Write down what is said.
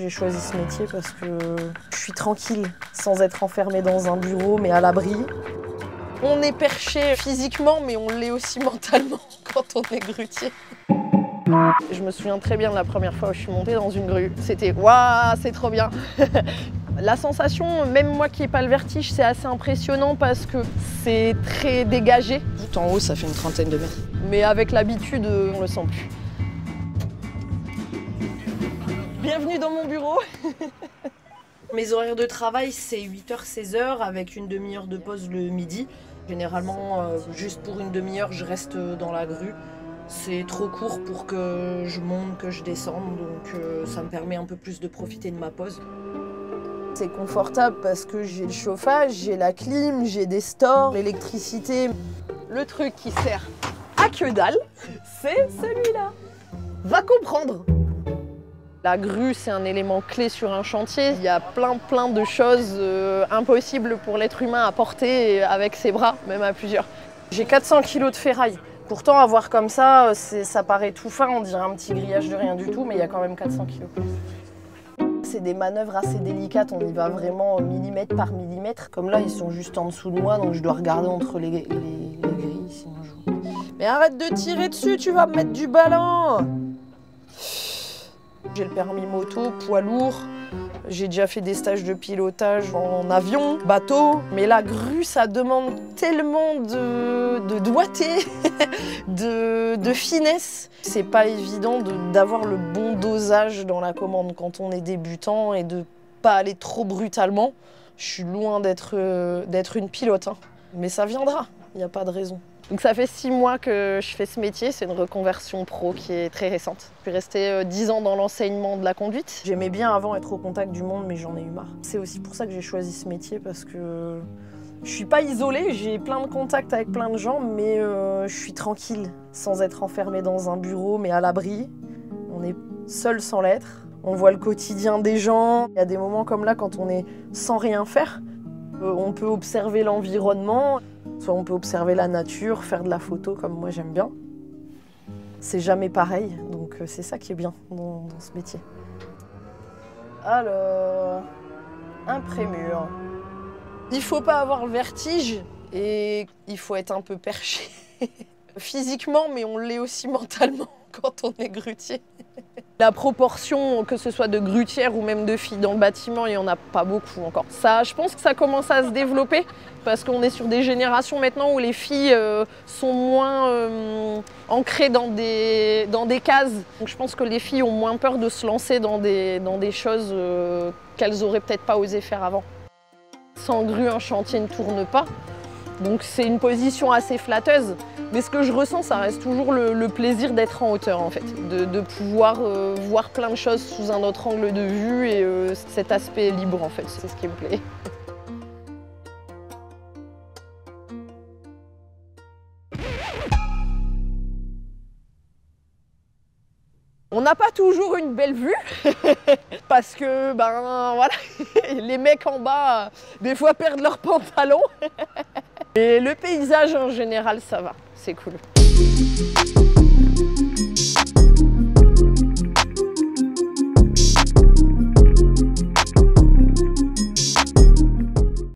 J'ai choisi ce métier parce que je suis tranquille, sans être enfermée dans un bureau, mais à l'abri. On est perché physiquement, mais on l'est aussi mentalement quand on est grutier. Je me souviens très bien de la première fois où je suis montée dans une grue. C'était « waouh, c'est trop bien !» La sensation, même moi qui n'ai pas le vertige, c'est assez impressionnant parce que c'est très dégagé. Tout en haut, ça fait une trentaine de mètres. Mais avec l'habitude, on le sent plus. Bienvenue dans mon bureau. Mes horaires de travail, c'est 8h-16h avec une demi-heure de pause le midi. Généralement, juste pour une demi-heure, je reste dans la grue. C'est trop court pour que je monte, que je descende, donc ça me permet un peu plus de profiter de ma pause. C'est confortable parce que j'ai le chauffage, j'ai la clim, j'ai des stores, l'électricité. Le truc qui sert à que dalle, c'est celui-là. Va comprendre. La grue, c'est un élément clé sur un chantier. Il y a plein de choses impossibles pour l'être humain à porter avec ses bras, même à plusieurs. J'ai 400 kg de ferraille. Pourtant, à voir comme ça, ça paraît tout fin, on dirait un petit grillage de rien du tout, mais il y a quand même 400 kg. C'est des manœuvres assez délicates, on y va vraiment millimètre par millimètre. Comme là, ils sont juste en dessous de moi, donc je dois regarder entre les grilles, sinon je... Mais arrête de tirer dessus, tu vas me mettre du ballon! J'ai le permis moto, poids lourd. J'ai déjà fait des stages de pilotage en avion, bateau. Mais la grue, ça demande tellement de doigté, de finesse. C'est pas évident d'avoir le bon dosage dans la commande quand on est débutant et de pas aller trop brutalement. Je suis loin d'être une pilote, hein. Mais ça viendra, il n'y a pas de raison. Donc ça fait 6 mois que je fais ce métier, c'est une reconversion pro qui est très récente. Je suis restée 10 ans dans l'enseignement de la conduite. J'aimais bien avant être au contact du monde, mais j'en ai eu marre. C'est aussi pour ça que j'ai choisi ce métier, parce que je suis pas isolée, j'ai plein de contacts avec plein de gens, mais je suis tranquille, sans être enfermée dans un bureau, mais à l'abri. On est seul sans l'être. On voit le quotidien des gens. Il y a des moments comme là, quand on est sans rien faire, on peut observer l'environnement. Soit on peut observer la nature, faire de la photo comme moi j'aime bien. C'est jamais pareil, donc c'est ça qui est bien dans ce métier. Alors, un prémur. Il faut pas avoir le vertige et il faut être un peu perché. Physiquement, mais on l'est aussi mentalement quand on est grutier. La proportion, que ce soit de grutières ou même de filles dans le bâtiment, il n'y en a pas beaucoup encore. Ça, je pense que ça commence à se développer parce qu'on est sur des générations maintenant où les filles sont moins ancrées dans des cases. Donc je pense que les filles ont moins peur de se lancer dans des choses qu'elles n'auraient peut-être pas osé faire avant. Sans grue, un chantier ne tourne pas. Donc c'est une position assez flatteuse. Mais ce que je ressens, ça reste toujours le plaisir d'être en hauteur en fait. De pouvoir voir plein de choses sous un autre angle de vue et cet aspect libre en fait, c'est ce qui me plaît. On n'a pas toujours une belle vue, parce que voilà, les mecs en bas, des fois perdent leurs pantalons. Et le paysage en général, ça va, c'est cool.